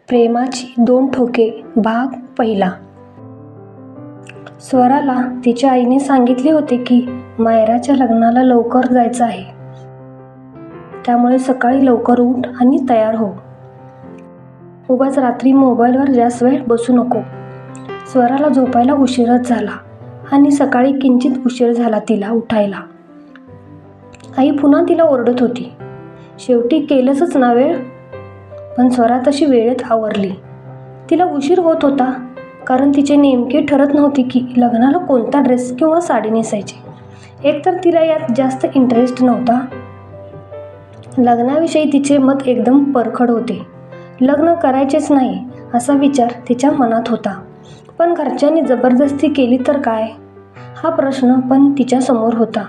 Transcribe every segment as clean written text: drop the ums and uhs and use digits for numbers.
प्रेमाची 2 ठोके भाग पहिला. स्वराला तिच्या आईने सांगितले होते की मायराच्या लग्नाला लवकर जायचं आहे, त्यामुळे सकाळी लवकर उठ आणि तयार हो. उगाच रात्री मोबाईलवर जास्त वेळ बसू नको. स्वराला झोपायला उशीरच झाला आणि सकाळी किंचित उशीर झाला तिला उठायला. आई पुन्हा तिला ओरडत होती. शेवटी केलंच ना वेळ. पण स्वरा तशी वेळेत आवरली. तिला उशीर होत होता कारण तिचे नेमके ठरत नव्हते की लग्नाला कोणता ड्रेस किंवा साडी नेसायची. एकतर तिला यात जास्त इंटरेस्ट नव्हता. लग्नाविषयी तिचे मत एकदम परखड होते. लग्न करायचेच नाही असा विचार तिच्या मनात होता. पण घरच्यांनी जबरदस्ती केली तर काय, हा प्रश्न पण तिच्या समोर होता.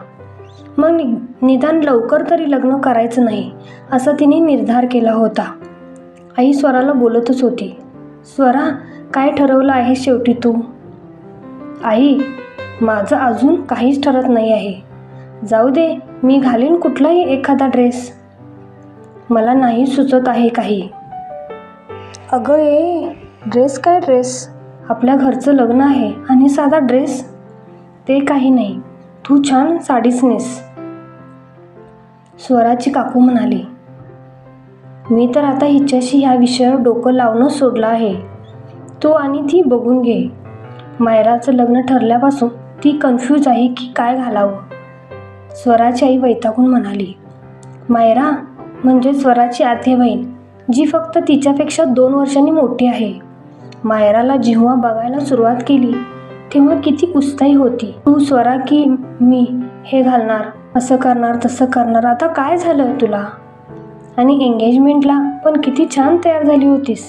मग निदान लवकर तरी लग्न करायचं नाही असा तिने निर्धार केला होता. आई स्वराला बोलतच होती. स्वरा, काय ठरवलं आहे शेवटी तू? आई, माझं अजून काहीच ठरत नाही आहे. जाऊ दे, मी घालीन कुठलाही एखादा ड्रेस. मला नाही सुचत आहे काही. अगं ड्रेस काय ड्रेस? आपल्या घरचं लग्न आहे आणि साधा ड्रेस ते काही नाही. तू छान साडीच नेस. स्वराची काकू म्हणाली. मी तर आता हिच्याशी ह्या विषयावर डोकं लावणं सोडलं आहे. तू आणि ती बघून घे. मायराचं लग्न ठरल्यापासून ती कन्फ्यूज आहे की काय घालावं. स्वराची आई वैतागून म्हणाली. मायरा म्हणजे स्वराची आते बहीण, जी फक्त तिच्यापेक्षा 2 वर्षांनी मोठी आहे. मायराला जेव्हा बघायला सुरुवात केली तेव्हा किती उत्साही होती. तू स्वरा की मी हे घालणार, असं करणार तसं करणार. आता काय झालं तुला? आणि एंगेजमेंटला पण किती छान तयार झाली होतीस.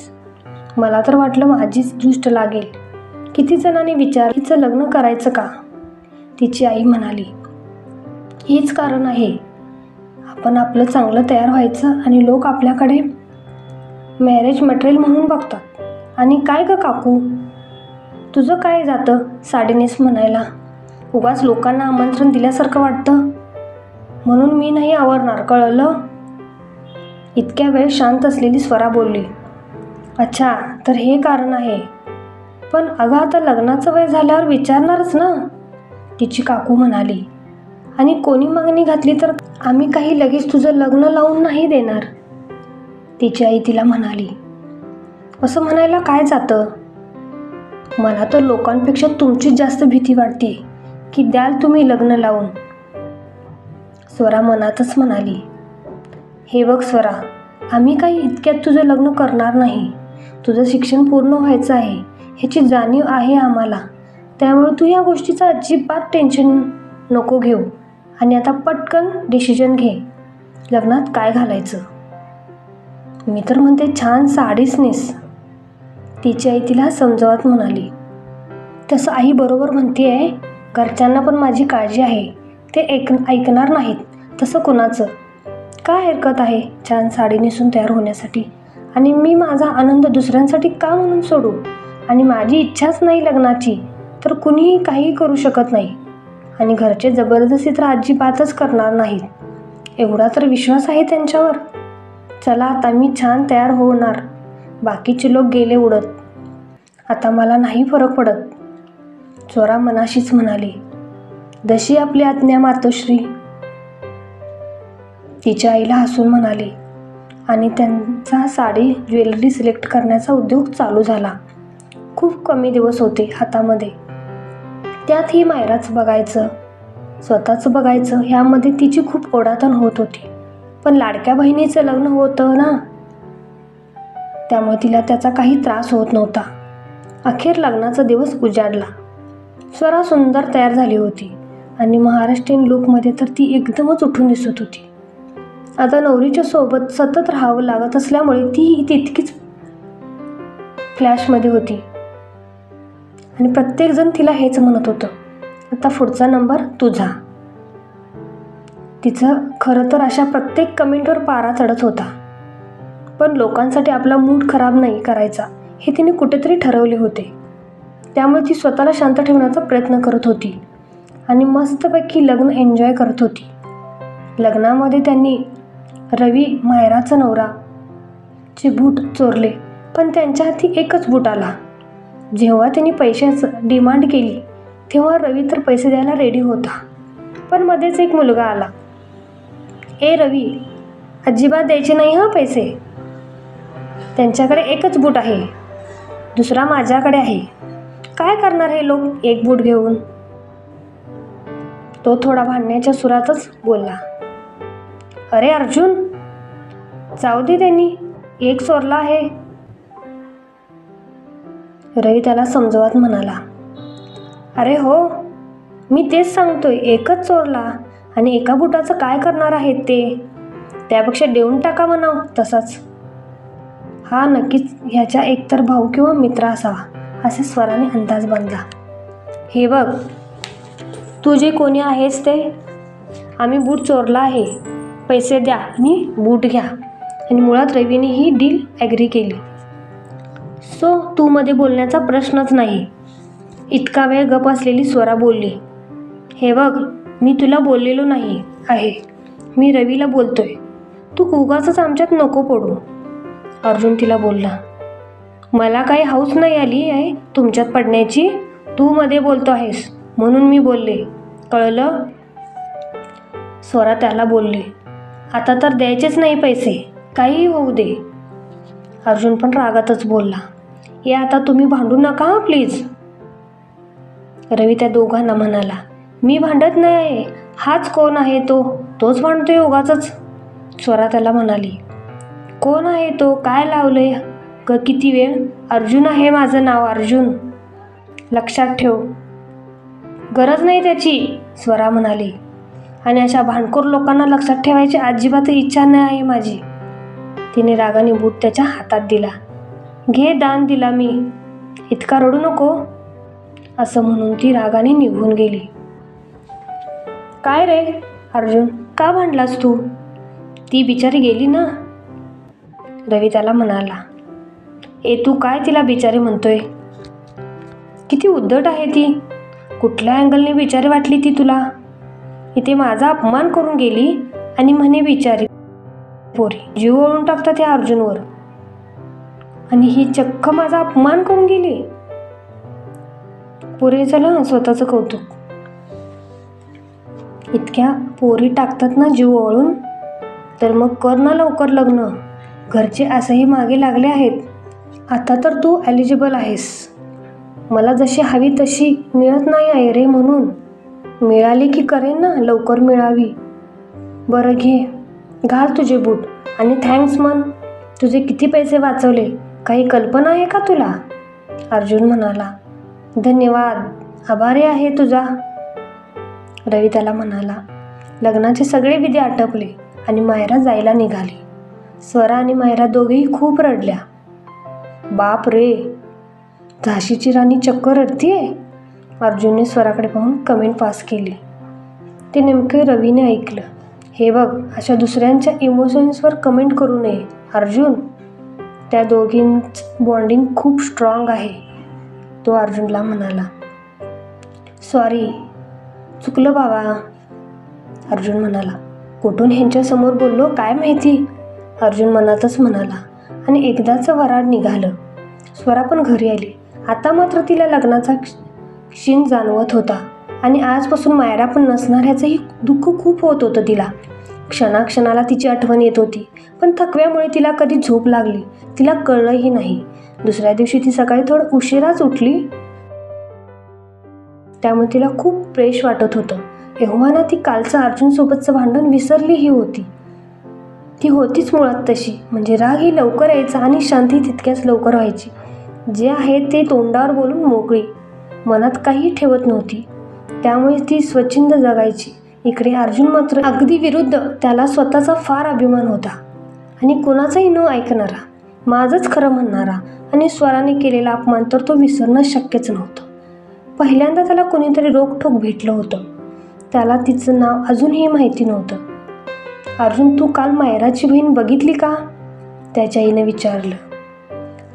मला तर वाटलं माझीच दृष्ट लागेल. किती जणांनी विचारलं हिचं लग्न करायचं का? तिची आई म्हणाली. हेच कारण आहे. आपण आपलं चांगलं तयार व्हायचं आणि लोक आपल्याकडे मॅरेज मटेरियल म्हणून बघतात. आणि काय ग काकू, तुझं काय जातं साडीनेस म्हणायला? उगाच लोकांना आमंत्रण दिल्यासारखं वाटतं म्हणून मी नाही आवरणार, कळलं? इतक्या वेळ शांत असलेली स्वरा बोलली. अच्छा, तर हे कारण आहे. पण अगं आता लग्नाचं वय झाल्यावर विचारणारच ना, तिची काकू म्हणाली. आणि कोणी मागणी घातली तर आम्ही काही लगेच तुझं लग्न लावून नाही देणार, तिची आई तिला म्हणाली. असं म्हणायला काय जातं? मला तर लोकांपेक्षा तुमचीच जास्त भीती वाटते की द्याल तुम्ही लग्न लावून, स्वरा मनातच म्हणाली. हे बघ स्वरा, आम्ही काही इतक्यात तुझं लग्न करणार नाही. तुझं शिक्षण पूर्ण व्हायचं आहे ह्याची जाणीव आहे आम्हाला. त्यामुळे तू या गोष्टीचं अजिबात टेन्शन नको घेऊ. आणि आता पटकन डिसिजन घे, लग्नात काय घालायचं. मी तर म्हणते छान साडीच नेस, तिची आई तिला समजावत म्हणाली. तसं आई बरोबर म्हणते आहे. घरच्यांना पण माझी काळजी आहे. ते ऐकणार नाहीत तसं कोणाचं. काय हरकत आहे छान साडी नेसून तयार होण्यासाठी? आणि मी माझा आनंद दुसऱ्यांसाठी का म्हणून सोडू? आणि माझी इच्छाच नाही लग्नाची तर कुणीही काही करू शकत नाही. आणि घरचे जबरदस्ती तर अजिबातच करणार नाहीत. एवढा तर विश्वास आहे त्यांच्यावर. चला आता मी छान तयार होणार. बाकीचे लोक गेले उडत. आता मला नाही फरक पडत, स्वरा मनाशीच म्हणाली. जशी आपली आज्ञा मातोश्री, तिच्या आईला हसून म्हणाले. आणि त्यांचा साडी ज्वेलरी सिलेक्ट करण्याचा उद्योग चालू झाला. खूप कमी दिवस होते हातामध्ये. त्यातही मायराचं बघायचं, स्वतःचं बघायचं ह्यामध्ये तिची खूप ओढाताण होत होती. पण लाडक्या बहिणीचं लग्न होतं ना, त्यामुळे तिला त्याचा काही त्रास होत नव्हता. अखेर लग्नाचा दिवस उजाडला. स्वरा सुंदर तयार झाली होती आणि महाराष्ट्रीयन लुकमध्ये तर ती एकदमच उठून दिसत होती. आता नवरीच्या सोबत सतत राहावं लागत असल्यामुळे ती तितकीच फ्लॅशमध्ये होती. आणि प्रत्येकजण तिला हेच म्हणत होतं, आता पुढचा नंबर तुझा. तिचं खरं तर अशा प्रत्येक कमेंटवर पारा चढत होता. पण लोकांसाठी आपला मूड खराब नाही करायचा हे तिने कुठेतरी ठरवले होते. त्यामुळे ती स्वतःला शांत ठेवण्याचा प्रयत्न करत होती आणि मस्तपैकी लग्न एन्जॉय करत होती. लग्नामध्ये त्यांनी रवी, मायराचा नवरा, चे बूट चोरले पण त्यांच्या हाती एकच बूट आला. जेव्हा त्यांनी पैशाचं डिमांड केली तेव्हा रवी तर पैसे द्यायला रेडी होता, पण मध्येच एक मुलगा आला. ए रवी, अजिबात द्यायचे नाही हां पैसे. त्यांच्याकडे एकच बूट आहे, दुसरा माझ्याकडे आहे. काय करणार हे लोक एक बूट घेऊन? तो थोडा भांडण्याच्या सुरातच बोलला. अरे अर्जुन, जाऊ दे, त्यांनी एक चोरला आहे. रवी त्याला समजवत म्हणाला. अरे हो, मी तेच सांगतोय, एकच चोरला आणि एका बुटाचं काय करणार आहेत ते? त्यापेक्षा देऊन टाका म्हणाव तसाच. हा नक्कीच ह्याचा एकतर भाऊ किंवा मित्र असावा, असे स्वराने अंदाज बांधला. हे बघ, तू जे कोणी आहेस ते, आम्ही बूट चोरला आहे, पैसे द्या आणि बूट घ्या. आणि मुळात रवीने ही डील ॲग्री केली. सो तू मध्ये बोलण्याचा प्रश्नच नाही. इतका वेळ गप असलेली स्वरा बोलली. हे बघ, मी तुला बोललेलो नाही आहे, मी रवीला बोलतोय. तू उगाचच आमच्यात नको पडू. अर्जुन तिला बोलला. मला काही हौस नाही आली आहे तुमच्यात पडण्याची. तू मध्ये बोलतो आहेस म्हणून मी बोलले, कळलं? स्वरा त्याला बोलली. आता तर द्यायचेच नाही पैसे, काहीही होऊ दे. अर्जुन पण रागातच बोलला. हे आता तुम्ही भांडू नका प्लीज. रवी त्या दोघांना म्हणाला. मी भांडत नाही आहे, हाच कोण आहे तोच भांडतोय उगाचच. स्वरा त्याला म्हणाली. कोण आहे तो? काय लावलंय किती वेळ? अर्जुन आहे माझं नाव, अर्जुन, लक्षात ठेव. गरज नाही त्याची, स्वरा म्हणाली. आणि अशा भांडखोर लोकांना लक्षात ठेवायची अजिबात इच्छा नाही आहे माझी. तिने रागाने बूट त्याच्या हातात दिला. घे, दान दिला मी, इतका रडू नको, असं म्हणून ती रागाने निघून गेली. काय रे अर्जुन, का भांडलास तू? ती बिचारी गेली ना. रवी त्याला म्हणाला. तू काय तिला बिचारी म्हणतोय? किती उद्धट आहे ती. कुठल्या अँगलने बिचारी वाटली ती तुला? इथे माझा अपमान करून गेली आणि म्हणे बिचारी पोरी. जीव ओळून टाकतात त्या अर्जुनवर, आणि ही चक्क माझा अपमान करून गेली. पोरी, चला स्वतःचं कौतुक. इतक्या पोरी टाकतात ना जीव ओळून, तर मग कर ना लवकर लग्न. घरचे असंही मागे लागले आहेत. आता तर तू एलिजिबल आहेस. मला जशी हवी तशी मिळत नाही आहे रे, म्हणून. मिळाली की करेन ना, लवकर मिळावी. बरं घे, घाल तुझे बूट आणि थँक्स म्हण. तुझे किती पैसे वाचवले काही कल्पना आहे का तुला? अर्जुन म्हणाला. धन्यवाद, आभारी आहे तुझा. रवी त्याला म्हणाला. लग्नाचे सगळे विधी आटपले आणि मायरा जायला निघाली. स्वरा आणि मायरा दोघेही खूप रडल्या. बाप रे, झाशीची राणी चक्क रडतीये. अर्जुनने स्वराकडे पाहून कमेंट पास केली. ते नेमके रवीने ऐकलं. हे बघ, अशा दुसऱ्यांच्या इमोशन्सवर कमेंट करू नये अर्जुन. त्या दोघींचं बॉन्डिंग खूप स्ट्रॉंग आहे, तो अर्जुनला म्हणाला. सॉरी, चुकलं बाबा, अर्जुन म्हणाला. कुठून ह्यांच्यासमोर बोललो काय माहिती, अर्जुन मनातच म्हणाला. आणि एकदाचं वराड निघालं. स्वरा पण घरी आली. आता मात्र तिला लग्नाचा क्षीण जाणवत होता आणि आजपासून मायरा पण नसणार ह्याचंही दुःख खूप होत होतं तिला. क्षणाक्षणाला तिची आठवण येत होती, पण थकव्यामुळे तिला कधी झोप लागली तिला कळलंही नाही. दुसऱ्या दिवशी ती सकाळी थोडं उशिराच उठली, त्यामुळे तिला खूप फ्रेश वाटत होतं. एव्हाना ती कालचं अर्जुनसोबतचं भांडण विसरलीही होती. ती होतीच मुळात तशी, म्हणजे राग ही लवकर यायचा आणि शांती तितक्याच लवकर व्हायची. जे आहे ते तोंडावर बोलून मोकळी, मनात काही ठेवत नव्हती, त्यामुळे ती स्वच्छंद जगायची. इकडे अर्जुन मात्र अगदी विरुद्ध. त्याला स्वतःचा फार अभिमान होता आणि कोणाचाही न ऐकणारा, माझंच खरं म्हणणारा. आणि स्वराने केलेला अपमान तर तो विसरणं शक्यच नव्हतं. पहिल्यांदा त्याला कोणीतरी रोखठोक भेटलं होतं. त्याला तिचं नाव अजूनही माहिती नव्हतं. अर्जुन, तू काल मायराची बहीण बघितली का? त्याच्या आईने विचारलं.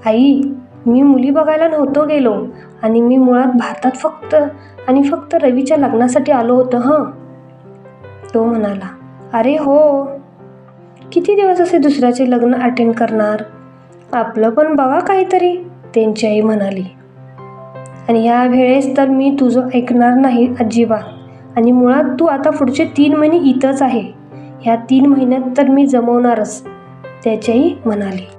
आई, मी मुली बघायला नव्हतो गेलो आणि मी मुळात भारतात फक्त रवीच्या लग्नासाठी आलो होतो हं, तो म्हणाला. अरे हो, किती दिवस असे दुसऱ्याचे लग्न अटेंड करणार? आपलं पण बघा काहीतरी, त्यांची आई म्हणाली. आणि ह्या वेळेस तर मी तुझं ऐकणार नाही अजिबात. आणि मुळात तू आता पुढचे 3 महिने इथंच आहे. ह्या 3 महिन्यात तर मी जमवणारच, त्याची आई म्हणाली.